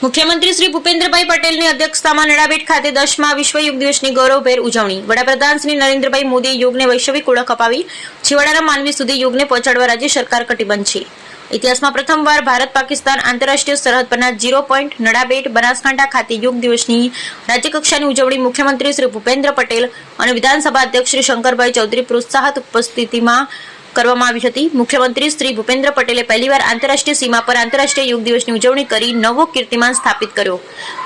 મુખ્યમંત્રી શ્રી ભૂપેન્દ્રભાઈ પટેલની અધ્યક્ષતામાં નડાબેટ ખાતે 10મા વિશ્વ યોગ દિવસની ગૌરવભેર ઉજવણી। વડાપ્રધાન શ્રી નરેન્દ્રભાઈ મોદીએ યોગને વૈશ્વિક ઓળખ અપાવી છેવાડાના માનવી સુધી યોગને પહોંચાડવા રાજ્ય સરકાર કટિબદ્ધ છે। ઇતિહાસમાં પ્રથમવાર ભારત પાકિસ્તાન આંતરરાષ્ટ્રીય સરહદ પરના 0 પોઈન્ટ નડાબેટ બનાસકાંઠા ખાતે યોગ દિવસની રાજ્યકક્ષાની ઉજવણી મુખ્યમંત્રી શ્રી ભૂપેન્દ્ર પટેલ અને વિધાનસભા અધ્યક્ષ શ્રી શંકરભાઈ ચૌધરી પ્રોત્સાહક ઉપસ્થિતિમાં કરવામાં આવી હતી। મુખ્યમંત્રી શ્રી ભૂપેન્દ્ર પટેલે પહેલીવાર આંતરરાષ્ટ્રીય સીમા પર આંતરરાષ્ટ્રીય યોગ દિવસની ઉજવણી કરી નવો કીર્તિમાન સ્થાપિત કર્યો।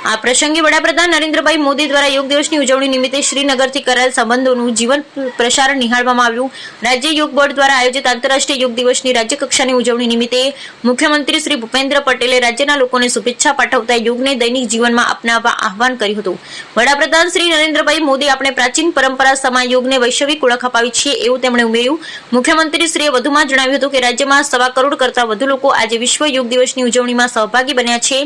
આ પ્રસંગે વડાપ્રધાન નરેન્દ્રભાઈ મોદી દ્વારા યોગ દિવસની ઉજવણી નિમિત્તે શ્રીનગરથી કરાયેલ સંબંધોનું જીવન પ્રસારણ નિહાળવામાં આવ્યું। રાજ્ય યોગ બોર્ડ દ્વારા આયોજિત આંતરરાષ્ટ્રીય યોગ દિવસની રાજ્યકક્ષાની ઉજવણી નિમિત્તે મુખ્યમંત્રી શ્રી ભૂપેન્દ્ર પટેલે રાજ્યના લોકોને શુભેચ્છા પાઠવતા યોગને દૈનિક જીવનમાં અપનાવવા આહવાન કર્યું હતું। વડાપ્રધાન શ્રી નરેન્દ્રભાઈ મોદી આપણે પ્રાચીન પરંપરા સમા યોગને વૈશ્વિક ઓળખ અપાવી છે એવું તેમણે ઉમેર્યું। મુખ્યમંત્રી શ્રીએ વધુમાં જણાવ્યું હતું કે રાજ્યમાં 1.25 કરોડ કરતા વધુ લોકો આજે વિશ્વ યોગ દિવસની ઉજવણીમાં સહભાગી બન્યા છે।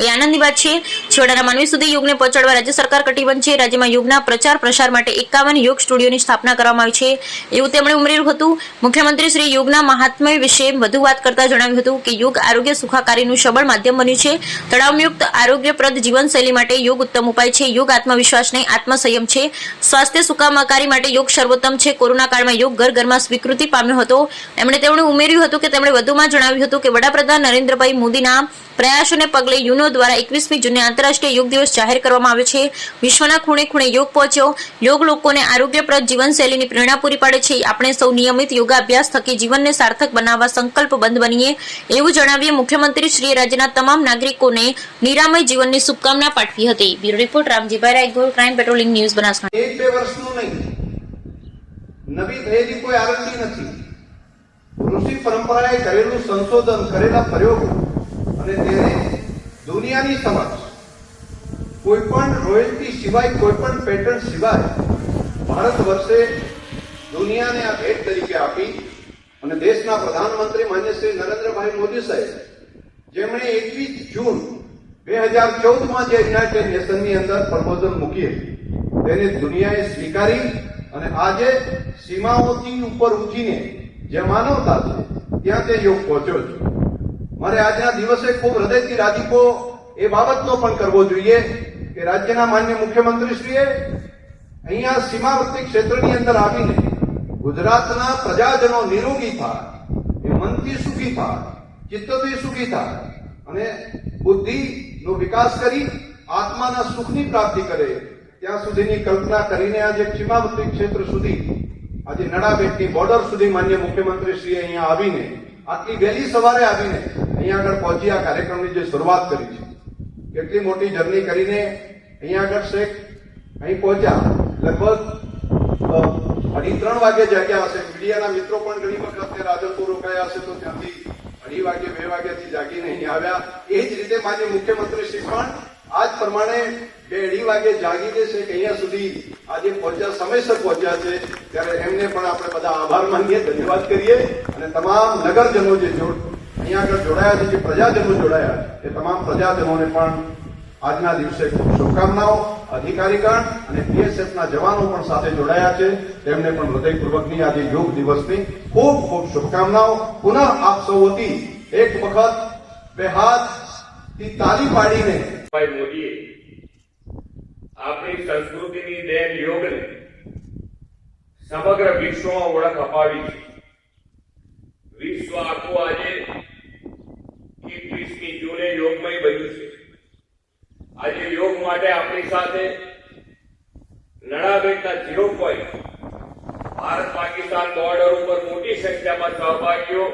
એ આનંદની વાત છે। છેવાડાના માનવી સુધી યોગને પહોંચાડવા રાજ્ય સરકાર કટિબદ્ધ છે। રાજ્યમાં યોગના પ્રચાર પ્રસાર માટે 51 યોગ સ્ટુડિયોની સ્થાપના કરવામાં આવી છે એવું તેમણે ઉમેર્યું હતું। મુખ્યમંત્રી શ્રી યોગના મહાત્મ્ય વિશે વધુ વાત કરતા જણાવ્યું હતું કે યોગ આરોગ્ય સુખાકારીનું સબળ માધ્યમ બન્યું છે। તણાવયુક્ત આરોગ્યપ્રદ જીવનશૈલી માટે યોગ ઉત્તમ ઉપાય છે। યોગ આત્મવિશ્વાસ નહીં આત્મસંયમ છે। સ્વાસ્થ્ય સુખાકારી માટે યોગ સર્વોત્તમ છે। કોરોના કાળમાં યોગ ઘર ઘરમાં સ્વીકૃતિ પામ્યો હતો। તેમણે ઉમેર્યું હતું કે તેમણે વધુમાં જણાવ્યું હતું કે વડાપ્રધાન નરેન્દ્રભાઈ મોદીના પ્રયાસોને પગલે યુનો દ્વારા 21મી જૂને આંતરરાષ્ટ્રીય યોગ દિવસ જાહેર કરવામાં આવ્યો છે। વિશ્વના ખૂણે ખૂણે યોગ પહોંચ્યો। યોગ લોકોને આરોગ્યપ્રદ જીવનશૈલીની પ્રેરણા પૂરી પાડે છે। આપણે સૌ નિયમિત યોગાભ્યાસ થકી જીવનને સાર્થક બનાવવા સંકલ્પબદ્ધ બનીએ એવું જણાવીએ મુખ્યમંત્રી શ્રી રાજ્યના તમામ નાગરિકોને નિરામય જીવનની શુભકામના પાઠવી હતી। Bureau report Ramjibhai Raigor, crime patrolling news Banaskantha. 1-2 વર્ષનું નહીં, નવી થયેલી કોઈ આરંભી નથી। ઋષિ પરંપરાએ કરેલું સંશોધન, કરેલા પ્રયોગો અને તેને દુનિયાની સમક્ષ કોઈ પણ રોયલ્ટી સિવાય, કોઈ પણ પેટન્ટ સિવાય ભારત વર્ષે દુનિયાને આ ભેટ તરીકે આપી અને દેશના પ્રધાનમંત્રી માન્ય શ્રી નરેન્દ્રભાઈ મોદી સાહેબ, જેમણે 21 જૂન 2014માં જે યુનાઇટેડ નેશનની અંદર પ્રપોઝલ મૂકી હતી તેને દુનિયાએ સ્વીકારી અને આજે સીમાઓથી ઉપર ઉઠીને જે માનવતા છે ત્યાં તે યોગ પહોંચ્યો છે। મારે આજના દિવસે ખૂબ હૃદયથી રાજીપો એ બાબતનો પણ કરવો જોઈએ કે રાજ્યના માન્ય મુખ્યમંત્રીશ્રીએ અહીંયા સીમાવર્તી ક્ષેત્રની અંદર આવીને ગુજરાતના પ્રજાજનો નિરોગી થાય, એ મનથી સુખી થાય, ચિત્તથી સુખી થાય અને બુદ્ધિનો વિકાસ કરી આત્માના સુખની પ્રાપ્તિ કરે ત્યાં સુધીની કલ્પના કરીને આજે સીમાવર્તી ક્ષેત્ર સુધી, આજે નડાબેટની બોર્ડર સુધી માન્ય મુખ્યમંત્રી શ્રીએ અહીંયા આવીને આટલી વહેલી સવારે આવીને અહીંયા આગળ પહોંચી આ કાર્યક્રમની જે શરૂઆત કરી છે, કેટલી મોટી જર્ની કરીને અહીંયા આગળ શેખ અહીં પહોંચ્યા, લગભગ 2:30 વાગે જાગ્યા હશે। મીડિયાના મિત્રો પણ ઘણી વખત રાધનપુર રોકાયા હશે તો ત્યાંથી 2:30 વાગે 2 વાગ્યાથી જાગીને અહીં આવ્યા। એ જ રીતે માન્ય મુખ્યમંત્રી શ્રી પણ આજ પ્રમાણે 2:30 વાગે જાગીને છે કે અહીંયા સુધી આજે પહોંચ્યા, સમયસર પહોંચ્યા છે, ત્યારે એમને પણ આપણે બધા આભાર માનીએ, ધન્યવાદ કરીએ અને તમામ નગરજનો જે અહીંયા આગળ જોડાયા છે, જે પ્રજાજનો જોડાયા એ તમામ પ્રજાજનોને પણ આજના દિવસે ખૂબ શુભકામનાઓ। અધિકારીગણ અને બીએસએફના જવાનો પણ સાથે જોડાયા છે, તેમને પણ હૃદયપૂર્વકની આજે યોગ દિવસની ખૂબ ખૂબ શુભકામનાઓ। પુનઃ આપ સૌ વતી એક વખત 2 હાથથી તાલી પાડીને મોદીએ આપણી સંસ્કૃતિની દેન યોગને સમગ્ર વિશ્વમાં ઓળખ અપાવી છે। વિશ્વ આખું આજે 21મી જૂને યોગમય બન્યું છે। આજે યોગ માટે આપણી સાથે નડાબેટના 0 પોઈન્ટ ભારત પાકિસ્તાન બોર્ડર ઉપર મોટી સંખ્યામાં સહભાગીઓ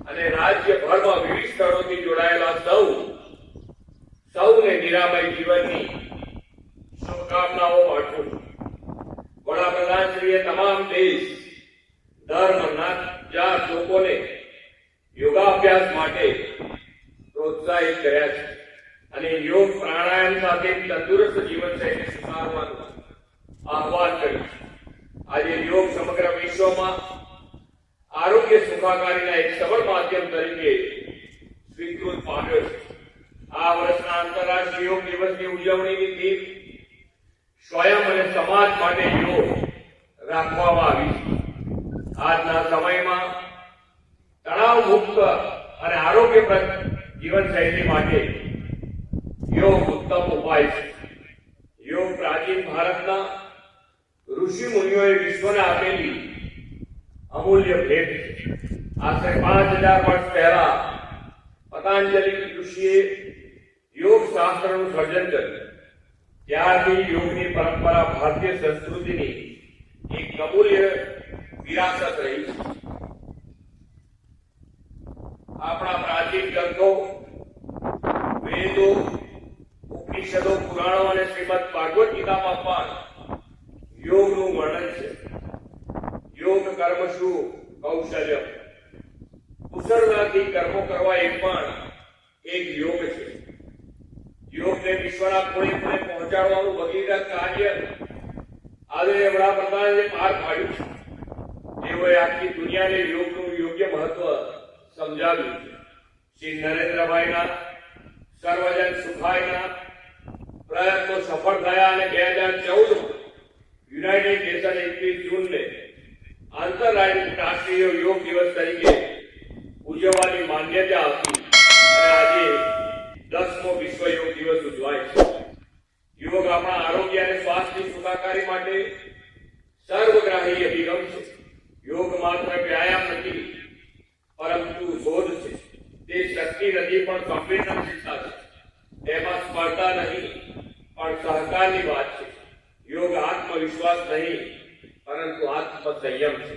અને રાજ્યભરમાં વિવિધ સ્થળોથી જોડાયેલા સૌને નિરામય જીવનની શુભકામનાઓ પાઠવું છું। વડાપ્રધાનશ્રીએ તમામ દેશ, ધર્મ, નાત, જાત લોકોને યોગાભ્યાસ માટે પ્રોત્સાહિત કર્યા છે અને યોગ પ્રાણાયામ સાથે તંદુરસ્ત જીવનશૈલી સુધારવાનું આહવાન કર્યું છે। આજે યોગ સમગ્ર વિશ્વમાં આરોગ્ય સુખાકારીના એક સબળ માધ્યમ તરીકે સ્વીકૃત પામ્યો છે। આ વર્ષના આંતરરાષ્ટ્રીય યોગ દિવસની ઉજવણીની થીમ સ્વયં અને સમાજ માટે યોગ રાખવામાં આવી છે। આજના સમયમાં તણાવ મુક્ત અને આરોગ્યપ્રદ જીવનશૈલી માટે અપાય છે. યોગ પ્રાચીન ભારતના ઋષિ મુનિઓએ વિશ્વને આપેલી અમૂલ્ય ભેટ છે. આશરે 5000 વર્ષ પહેલા પતંજલિ ઋષિએ યોગ શાસ્ત્રનું સર્જન કર્યું. ત્યારથી યોગની પરંપરા ભારતીય સંસ્કૃતિની એક અમૂલ્ય વિરાસત રહી છે. આપણા પ્રાચીન ગ્રંથો, વેદો, ઉપનિષદો, પુરાણો અને શ્રીમદ ભાગવત ગીતામાં પણ યોગનું વર્ણન છે. યોગ કર્મશુ કૌશલ્ય, કુશળતાથી કર્મો કરવા એ પણ એક યોગ છે. યોગને વિશ્વના ખૂણે ખૂણે પહોંચાડવાનું ભગીરથ કાર્ય આદરણીય વડાપ્રધાને પાર પાડ્યું છે. તેઓએ આખી દુનિયાને યોગનું યોગ્ય મહત્વ સમજાવ્યું છે. શ્રી નરેન્દ્રભાઈના સર્વજન સુખાયના પ્રયત્નો સફળ થયા અને 2014 યુનાઇટેડ નેશન 21 જૂનને આંતરરાષ્ટ્રીય યોગ દિવસ તરીકે ઉજવવાની માન્યતા આપી અને આજે 10મો વિશ્વ યોગ દિવસ ઉજવાય છે. યોગ આપણા આરોગ્ય અને સ્વાસ્થ્યની સુખાકારી માટે સર્વગ્રાહી અભિગમ છે. યોગ માત્ર વ્યાયામ નથી, પરંતુ શોધ છે. તે શક્તિ નથી, પણ સંવેદનશીલતા છે. તેમાં સ્પર્ધા નહીં, પણ સહકારની વાત છે. યોગ આત્મવિશ્વાસ નહીં, પરંતુ આત્મસંયમ છે.